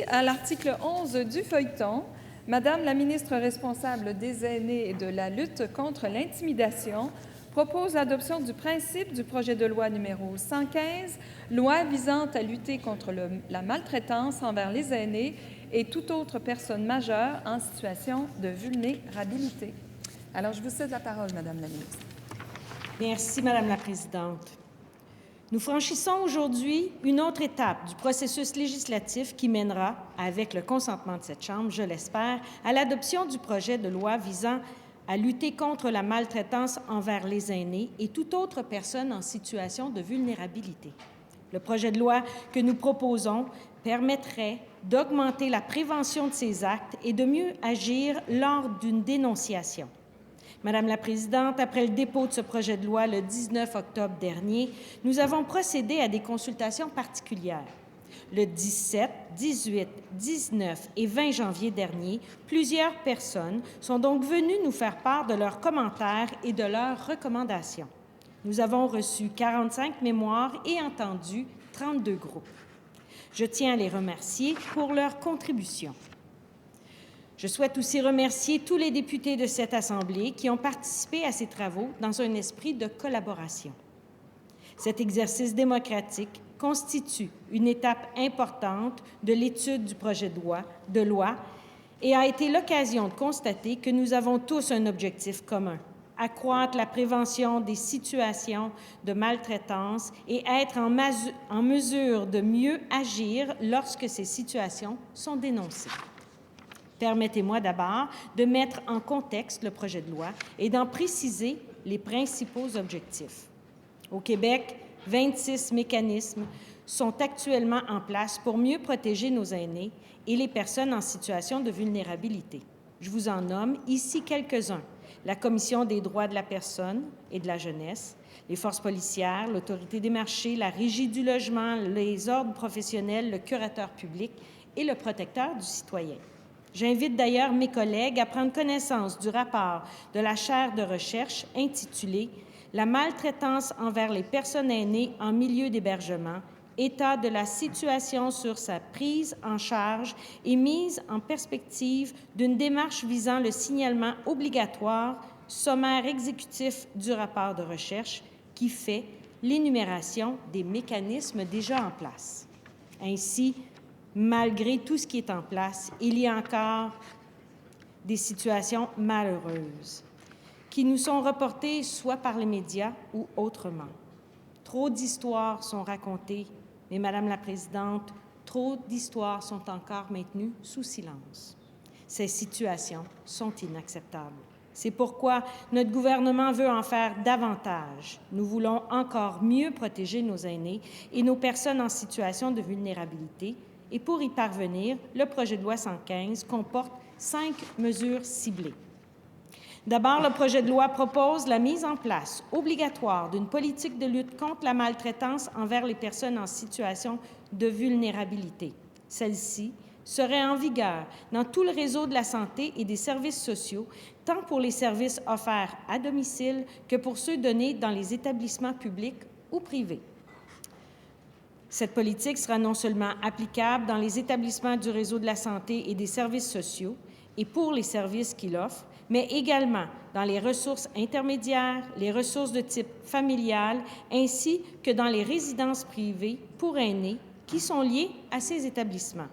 à l'article 11 du feuilleton. Madame la ministre responsable des aînés et de la lutte contre l'intimidation propose l'adoption du principe du projet de loi numéro 115, loi visant à lutter contre la maltraitance envers les aînés et toute autre personne majeure en situation de vulnérabilité. Alors, je vous cède la parole, Madame la ministre. Merci, Madame la Présidente. Nous franchissons aujourd'hui une autre étape du processus législatif qui mènera, avec le consentement de cette Chambre, je l'espère, à l'adoption du projet de loi visant à lutter contre la maltraitance envers les aînés et toute autre personne en situation de vulnérabilité. Le projet de loi que nous proposons permettrait d'augmenter la prévention de ces actes et de mieux agir lors d'une dénonciation. Madame la Présidente, après le dépôt de ce projet de loi le 19 octobre dernier, nous avons procédé à des consultations particulières. Le 17, 18, 19 et 20 janvier dernier, plusieurs personnes sont donc venues nous faire part de leurs commentaires et de leurs recommandations. Nous avons reçu 45 mémoires et entendu 32 groupes. Je tiens à les remercier pour leur contribution. Je souhaite aussi remercier tous les députés de cette Assemblée qui ont participé à ces travaux dans un esprit de collaboration. Cet exercice démocratique constitue une étape importante de l'étude du projet de loi et a été l'occasion de constater que nous avons tous un objectif commun: accroître la prévention des situations de maltraitance et être en mesure de mieux agir lorsque ces situations sont dénoncées. Permettez-moi d'abord de mettre en contexte le projet de loi et d'en préciser les principaux objectifs. Au Québec, 26 mécanismes sont actuellement en place pour mieux protéger nos aînés et les personnes en situation de vulnérabilité. Je vous en nomme ici quelques-uns: la Commission des droits de la personne et de la jeunesse, les forces policières, l'Autorité des marchés, la Régie du logement, les ordres professionnels, le curateur public et le protecteur du citoyen. J'invite d'ailleurs mes collègues à prendre connaissance du rapport de la chaire de recherche intitulé « La maltraitance envers les personnes aînées en milieu d'hébergement, état de la situation sur sa prise en charge et mise en perspective d'une démarche visant le signalement obligatoire, sommaire exécutif du rapport de recherche qui fait l'énumération des mécanismes déjà en place. » Ainsi, malgré tout ce qui est en place, il y a encore des situations malheureuses qui nous sont reportées soit par les médias ou autrement. Trop d'histoires sont racontées, mais Madame la Présidente, trop d'histoires sont encore maintenues sous silence. Ces situations sont inacceptables. C'est pourquoi notre gouvernement veut en faire davantage. Nous voulons encore mieux protéger nos aînés et nos personnes en situation de vulnérabilité. Et pour y parvenir, le projet de loi 115 comporte 5 mesures ciblées. D'abord, le projet de loi propose la mise en place obligatoire d'une politique de lutte contre la maltraitance envers les personnes en situation de vulnérabilité. Celle-ci serait en vigueur dans tout le réseau de la santé et des services sociaux, tant pour les services offerts à domicile que pour ceux donnés dans les établissements publics ou privés. Cette politique sera non seulement applicable dans les établissements du réseau de la santé et des services sociaux et pour les services qu'il offre, mais également dans les ressources intermédiaires, les ressources de type familial, ainsi que dans les résidences privées pour aînés qui sont liées à ces établissements.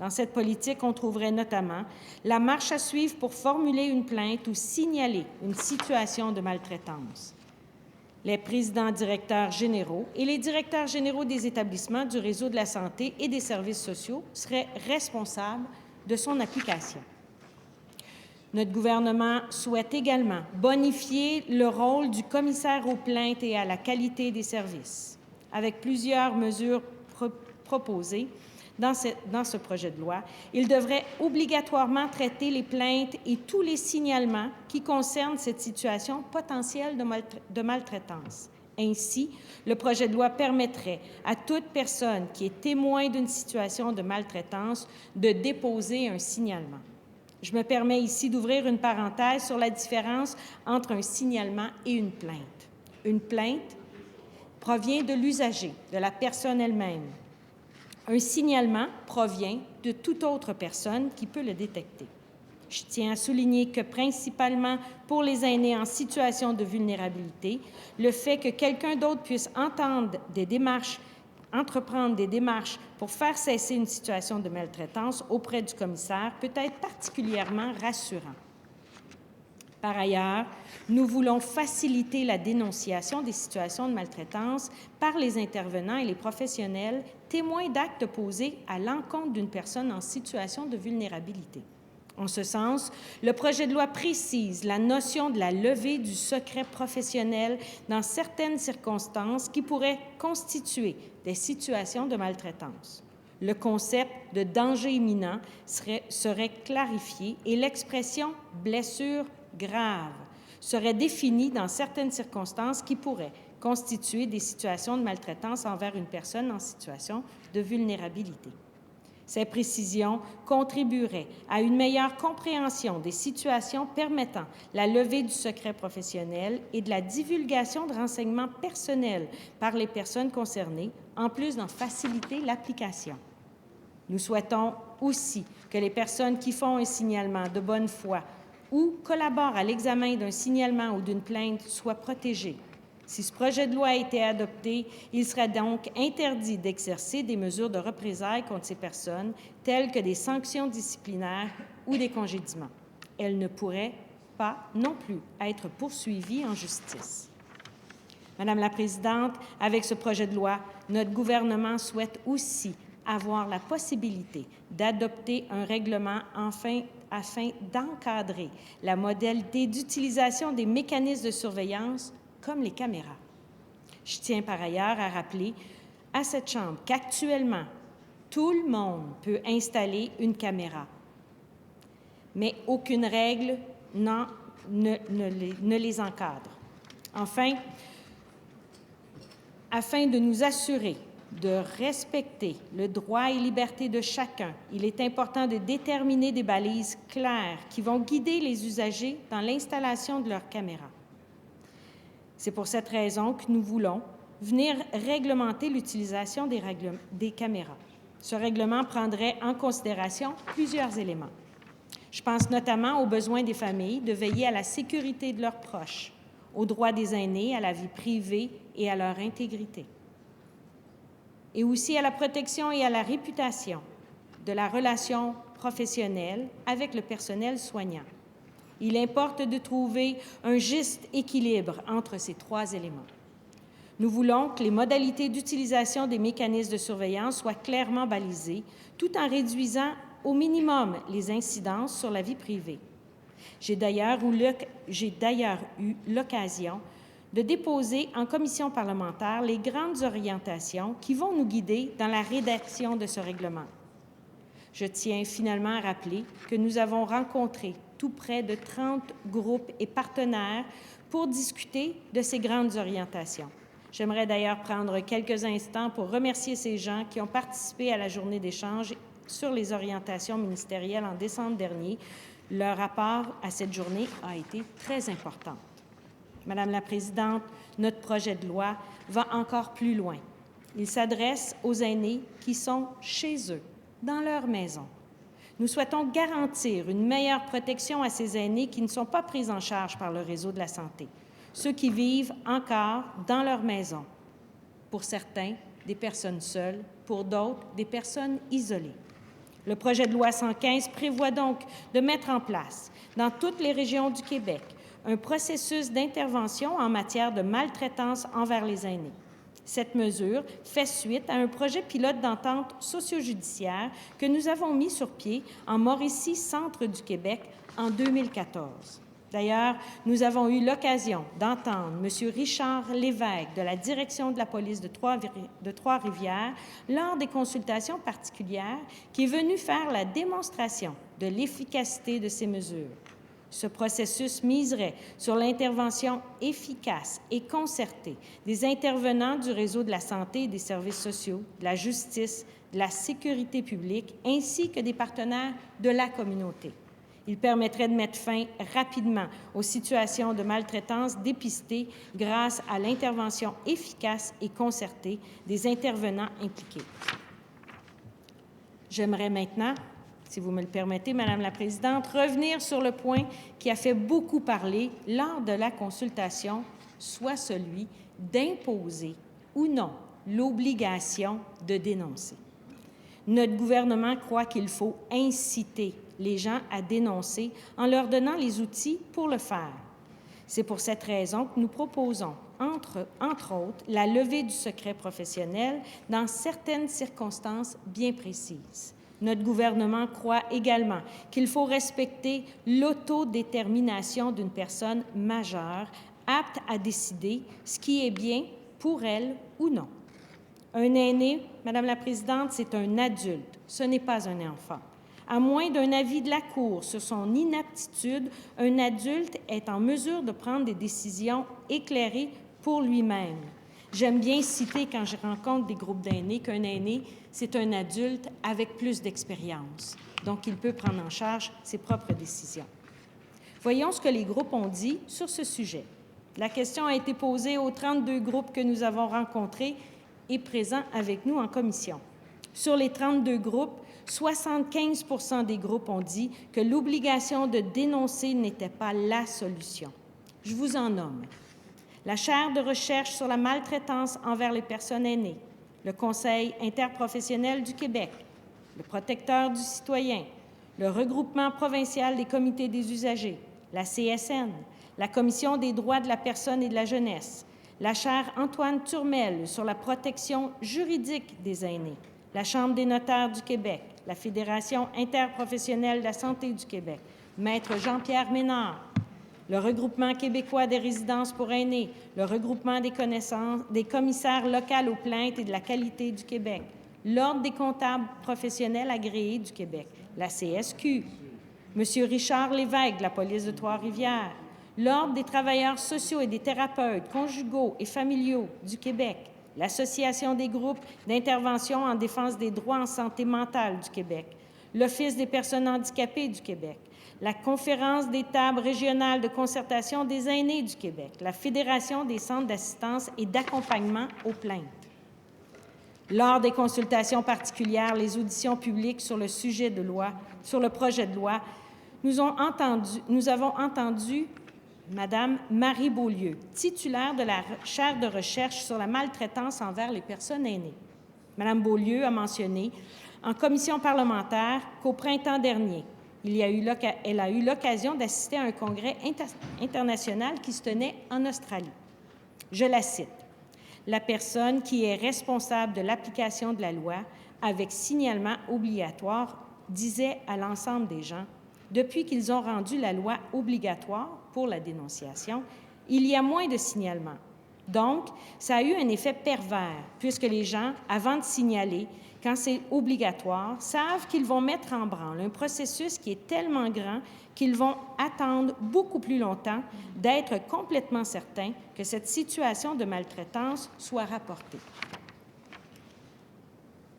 Dans cette politique, on trouverait notamment la marche à suivre pour formuler une plainte ou signaler une situation de maltraitance. Les présidents directeurs généraux et les directeurs généraux des établissements du réseau de la santé et des services sociaux seraient responsables de son application. Notre gouvernement souhaite également bonifier le rôle du commissaire aux plaintes et à la qualité des services. Avec plusieurs mesures proposées dans ce projet de loi, il devrait obligatoirement traiter les plaintes et tous les signalements qui concernent cette situation potentielle de maltraitance. Ainsi, le projet de loi permettrait à toute personne qui est témoin d'une situation de maltraitance de déposer un signalement. Je me permets ici d'ouvrir une parenthèse sur la différence entre un signalement et une plainte. Une plainte provient de l'usager, de la personne elle-même. Un signalement provient de toute autre personne qui peut le détecter. Je tiens à souligner que principalement pour les aînés en situation de vulnérabilité, le fait que quelqu'un d'autre puisse entreprendre des démarches pour faire cesser une situation de maltraitance auprès du commissaire peut être particulièrement rassurant. Par ailleurs, nous voulons faciliter la dénonciation des situations de maltraitance par les intervenants et les professionnels témoins d'actes posés à l'encontre d'une personne en situation de vulnérabilité. En ce sens, le projet de loi précise la notion de la levée du secret professionnel dans certaines circonstances qui pourraient constituer des situations de maltraitance. Le concept de danger imminent serait clarifié et l'expression « blessure grave » serait définie dans certaines circonstances qui pourraient constituer des situations de maltraitance envers une personne en situation de vulnérabilité. Ces précisions contribueraient à une meilleure compréhension des situations permettant la levée du secret professionnel et de la divulgation de renseignements personnels par les personnes concernées, en plus d'en faciliter l'application. Nous souhaitons aussi que les personnes qui font un signalement de bonne foi ou collaborent à l'examen d'un signalement ou d'une plainte soient protégées. Si ce projet de loi a été adopté, il serait donc interdit d'exercer des mesures de représailles contre ces personnes, telles que des sanctions disciplinaires ou des congédiements. Elles ne pourraient pas non plus être poursuivies en justice. Madame la Présidente, avec ce projet de loi, notre gouvernement souhaite aussi avoir la possibilité d'adopter un règlement afin d'encadrer la modalité d'utilisation des mécanismes de surveillance comme les caméras. Je tiens par ailleurs à rappeler à cette Chambre qu'actuellement, tout le monde peut installer une caméra, mais aucune règle ne les encadre. Enfin, afin de nous assurer de respecter le droit et liberté de chacun, il est important de déterminer des balises claires qui vont guider les usagers dans l'installation de leurs caméras. C'est pour cette raison que nous voulons venir réglementer l'utilisation des caméras. Ce règlement prendrait en considération plusieurs éléments. Je pense notamment aux besoins des familles de veiller à la sécurité de leurs proches, aux droits des aînés, à la vie privée et à leur intégrité, et aussi à la protection et à la réputation de la relation professionnelle avec le personnel soignant. Il importe de trouver un juste équilibre entre ces trois éléments. Nous voulons que les modalités d'utilisation des mécanismes de surveillance soient clairement balisées, tout en réduisant au minimum les incidences sur la vie privée. J'ai d'ailleurs eu l'occasion de déposer en commission parlementaire les grandes orientations qui vont nous guider dans la rédaction de ce règlement. Je tiens finalement à rappeler que nous avons rencontré tout près de 30 groupes et partenaires pour discuter de ces grandes orientations. J'aimerais d'ailleurs prendre quelques instants pour remercier ces gens qui ont participé à la journée d'échange sur les orientations ministérielles en décembre dernier. Leur rapport à cette journée a été très important. Madame la Présidente, notre projet de loi va encore plus loin. Il s'adresse aux aînés qui sont chez eux, dans leur maison. Nous souhaitons garantir une meilleure protection à ces aînés qui ne sont pas pris en charge par le réseau de la santé, ceux qui vivent encore dans leur maison. Pour certains, des personnes seules, pour d'autres, des personnes isolées. Le projet de loi 115 prévoit donc de mettre en place, dans toutes les régions du Québec, un processus d'intervention en matière de maltraitance envers les aînés. Cette mesure fait suite à un projet pilote d'entente socio-judiciaire que nous avons mis sur pied en Mauricie, centre du Québec, en 2014. D'ailleurs, nous avons eu l'occasion d'entendre M. Richard Lévesque de la Direction de la police de Trois-Rivières lors des consultations particulières qui est venu faire la démonstration de l'efficacité de ces mesures. Ce processus miserait sur l'intervention efficace et concertée des intervenants du réseau de la santé et des services sociaux, de la justice, de la sécurité publique, ainsi que des partenaires de la communauté. Il permettrait de mettre fin rapidement aux situations de maltraitance dépistées grâce à l'intervention efficace et concertée des intervenants impliqués. J'aimerais maintenant, si vous me le permettez, Madame la Présidente, revenir sur le point qui a fait beaucoup parler lors de la consultation, soit celui d'imposer ou non l'obligation de dénoncer. Notre gouvernement croit qu'il faut inciter les gens à dénoncer en leur donnant les outils pour le faire. C'est pour cette raison que nous proposons, entre autres, la levée du secret professionnel dans certaines circonstances bien précises. Notre gouvernement croit également qu'il faut respecter l'autodétermination d'une personne majeure apte à décider ce qui est bien pour elle ou non. Un aîné, Madame la Présidente, c'est un adulte, ce n'est pas un enfant. À moins d'un avis de la Cour sur son inaptitude, un adulte est en mesure de prendre des décisions éclairées pour lui-même. J'aime bien citer, quand je rencontre des groupes d'aînés, qu'un aîné, c'est un adulte avec plus d'expérience. Donc, il peut prendre en charge ses propres décisions. Voyons ce que les groupes ont dit sur ce sujet. La question a été posée aux 32 groupes que nous avons rencontrés et présents avec nous en commission. Sur les 32 groupes, 75 % des groupes ont dit que l'obligation de dénoncer n'était pas la solution. Je vous en nomme. La chaire de recherche sur la maltraitance envers les personnes aînées, le Conseil interprofessionnel du Québec, le Protecteur du citoyen, le Regroupement provincial des comités des usagers, la CSN, la Commission des droits de la personne et de la jeunesse, la chaire Antoine Turmel sur la protection juridique des aînés, la Chambre des notaires du Québec, la Fédération interprofessionnelle de la santé du Québec, Maître Jean-Pierre Ménard, le Regroupement québécois des résidences pour aînés, le Regroupement des commissaires locaux aux plaintes et de la qualité du Québec, l'Ordre des comptables professionnels agréés du Québec, la CSQ, M. Richard Lévesque de la police de Trois-Rivières, l'Ordre des travailleurs sociaux et des thérapeutes conjugaux et familiaux du Québec, l'Association des groupes d'intervention en défense des droits en santé mentale du Québec, l'Office des personnes handicapées du Québec, la Conférence des tables régionales de concertation des aînés du Québec, la Fédération des centres d'assistance et d'accompagnement aux plaintes. Lors des consultations particulières, les auditions publiques sur le sujet de loi, sur le projet de loi, nous avons entendu Madame Marie Beaulieu, titulaire de la chaire de recherche sur la maltraitance envers les personnes aînées. Madame Beaulieu a mentionné en commission parlementaire qu'au printemps dernier, elle a eu l'occasion d'assister à un congrès international qui se tenait en Australie. Je la cite. « La personne qui est responsable de l'application de la loi avec signalement obligatoire disait à l'ensemble des gens, depuis qu'ils ont rendu la loi obligatoire pour la dénonciation, il y a moins de signalements. Donc, ça a eu un effet pervers, puisque les gens, avant de signaler, quand c'est obligatoire, savent qu'ils vont mettre en branle un processus qui est tellement grand qu'ils vont attendre beaucoup plus longtemps d'être complètement certains que cette situation de maltraitance soit rapportée. »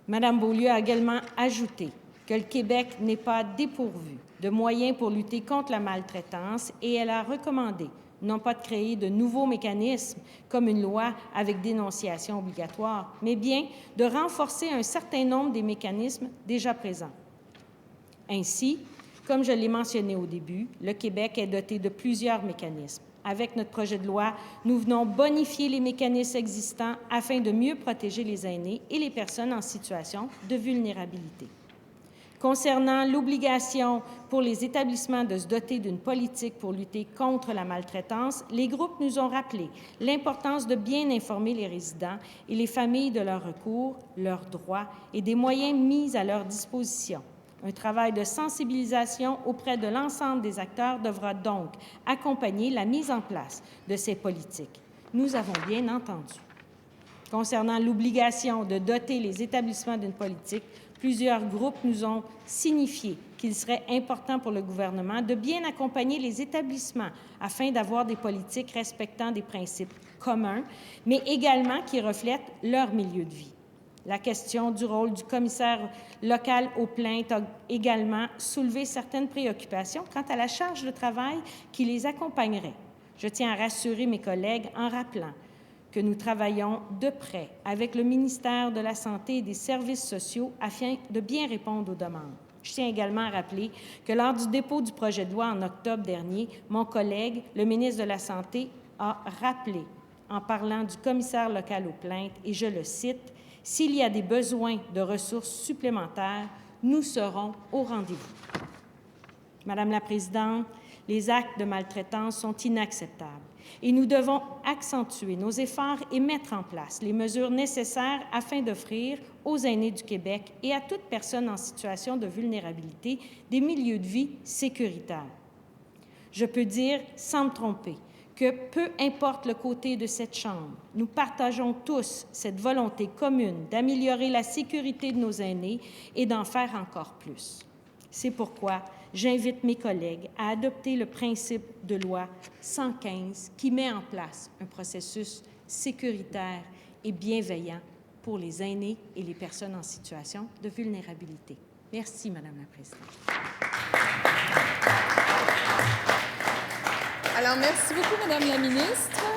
Madame Beaulieu a également ajouté que le Québec n'est pas dépourvu de moyens pour lutter contre la maltraitance et elle a recommandé non pas de créer de nouveaux mécanismes comme une loi avec dénonciation obligatoire, mais bien de renforcer un certain nombre des mécanismes déjà présents. Ainsi, comme je l'ai mentionné au début, le Québec est doté de plusieurs mécanismes. Avec notre projet de loi, nous venons bonifier les mécanismes existants afin de mieux protéger les aînés et les personnes en situation de vulnérabilité. Concernant l'obligation pour les établissements de se doter d'une politique pour lutter contre la maltraitance, les groupes nous ont rappelé l'importance de bien informer les résidents et les familles de leurs recours, leurs droits et des moyens mis à leur disposition. Un travail de sensibilisation auprès de l'ensemble des acteurs devra donc accompagner la mise en place de ces politiques. Nous avons bien entendu. Concernant l'obligation de doter les établissements d'une politique, plusieurs groupes nous ont signifié qu'il serait important pour le gouvernement de bien accompagner les établissements afin d'avoir des politiques respectant des principes communs, mais également qui reflètent leur milieu de vie. La question du rôle du commissaire local aux plaintes a également soulevé certaines préoccupations quant à la charge de travail qui les accompagnerait. Je tiens à rassurer mes collègues en rappelant que nous travaillons de près avec le ministère de la Santé et des Services sociaux afin de bien répondre aux demandes. Je tiens également à rappeler que lors du dépôt du projet de loi en octobre dernier, mon collègue, le ministre de la Santé, a rappelé, en parlant du commissaire local aux plaintes, et je le cite, « S'il y a des besoins de ressources supplémentaires, nous serons au rendez-vous. » Madame la Présidente, les actes de maltraitance sont inacceptables et nous devons accentuer nos efforts et mettre en place les mesures nécessaires afin d'offrir aux aînés du Québec et à toute personne en situation de vulnérabilité des milieux de vie sécuritaires. Je peux dire, sans me tromper, que peu importe le côté de cette Chambre, nous partageons tous cette volonté commune d'améliorer la sécurité de nos aînés et d'en faire encore plus. C'est pourquoi j'invite mes collègues à adopter le principe de loi 115 qui met en place un processus sécuritaire et bienveillant pour les aînés et les personnes en situation de vulnérabilité. Merci, Madame la Présidente. Alors, merci beaucoup, Madame la ministre.